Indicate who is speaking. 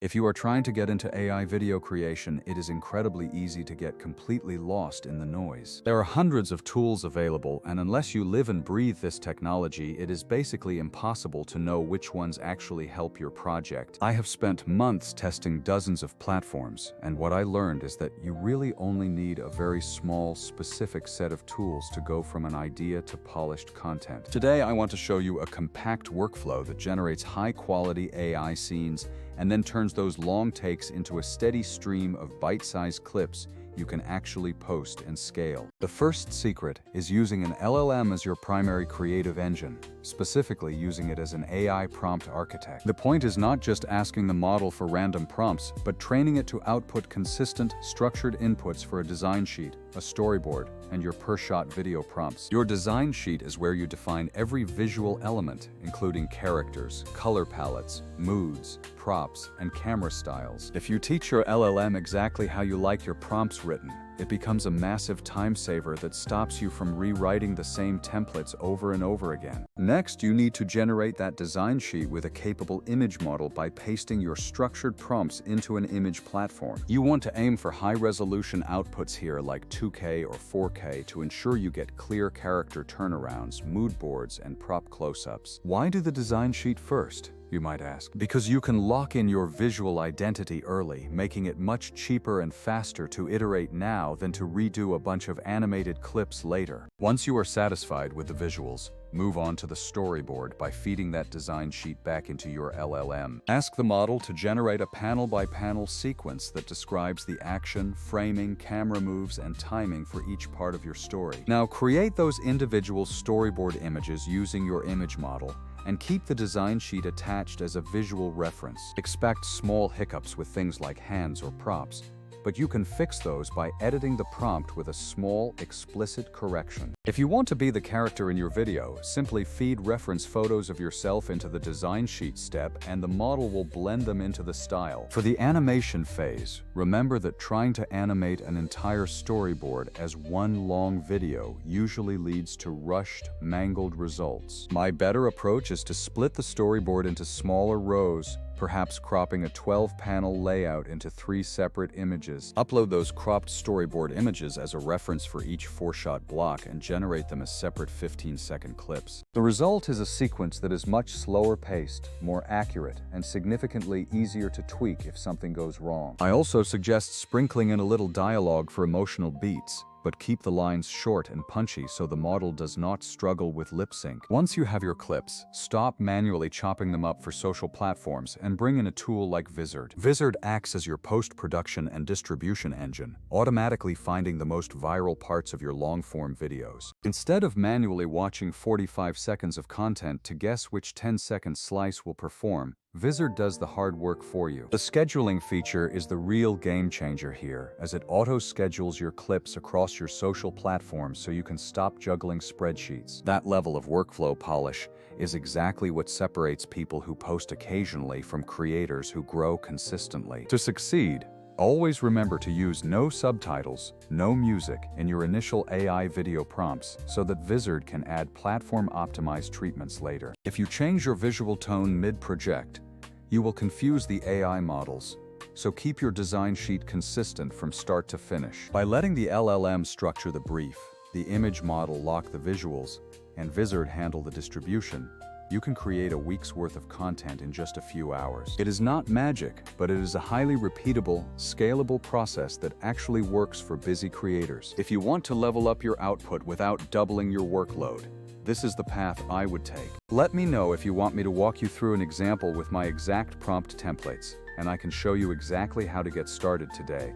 Speaker 1: If you are trying to get into AI video creation, it is incredibly easy to get completely lost in the noise. There are hundreds of tools available, and unless you live and breathe this technology, it is basically impossible to know which ones actually help your project. I have spent months testing dozens of platforms, and what I learned is that you really only need a very small, specific set of tools to go from an idea to polished content. Today, I want to show you a compact workflow that generates high-quality AI scenes and then turns those long takes into a steady stream of bite-sized clips you can actually post and scale. The first secret is using an LLM as your primary creative engine, specifically using it as an AI prompt architect. The point is not just asking the model for random prompts, but training it to output consistent, structured inputs for a design sheet, a storyboard, and your per-shot video prompts. Your design sheet is where you define every visual element, including characters, color palettes, moods, props, and camera styles. If you teach your LLM exactly how you like your prompts written, it becomes a massive time saver that stops you from rewriting the same templates over and over again. Next, you need to generate that design sheet with a capable image model by pasting your structured prompts into an image platform. You want to aim for high-resolution outputs here like 2K or 4K to ensure you get clear character turnarounds, mood boards, and prop close-ups. Why do the design sheet first, you might ask? Because you can lock in your visual identity early, making it much cheaper and faster to iterate now than to redo a bunch of animated clips later. Once you are satisfied with the visuals, move on to the storyboard by feeding that design sheet back into your LLM. Ask the model to generate a panel-by-panel sequence that describes the action, framing, camera moves, and timing for each part of your story. Now create those individual storyboard images using your image model, and keep the design sheet attached as a visual reference. Expect small hiccups with things like hands or props, but you can fix those by editing the prompt with a small, explicit correction. If you want to be the character in your video, simply feed reference photos of yourself into the design sheet step and the model will blend them into the style. For the animation phase, remember that trying to animate an entire storyboard as one long video usually leads to rushed, mangled results. My better approach is to split the storyboard into smaller rows, perhaps cropping a 12-panel layout into 3 separate images. Upload those cropped storyboard images as a reference for each 4-shot block and generate them as separate 15-second clips. The result is a sequence that is much slower paced, more accurate, and significantly easier to tweak if something goes wrong. I also suggest sprinkling in a little dialogue for emotional beats, but keep the lines short and punchy so the model does not struggle with lip sync. Once you have your clips, stop manually chopping them up for social platforms and bring in a tool like Vizard. Vizard acts as your post-production and distribution engine, automatically finding the most viral parts of your long-form videos. Instead of manually watching 45 seconds of content to guess which 10-second slice will perform, Vizard does the hard work for you. The scheduling feature is the real game changer here, as it auto-schedules your clips across your social platforms so you can stop juggling spreadsheets. That level of workflow polish is exactly what separates people who post occasionally from creators who grow consistently. To succeed, always remember to use no subtitles, no music in your initial AI video prompts so that Vizard can add platform-optimized treatments later. If you change your visual tone mid-project, you will confuse the AI models, so keep your design sheet consistent from start to finish. By letting the LLM structure the brief, the image model lock the visuals, and Vizard handle the distribution, you can create a week's worth of content in just a few hours. It is not magic, but it is a highly repeatable, scalable process that actually works for busy creators. If you want to level up your output without doubling your workload, this is the path I would take. Let me know if you want me to walk you through an example with my exact prompt templates, and I can show you exactly how to get started today.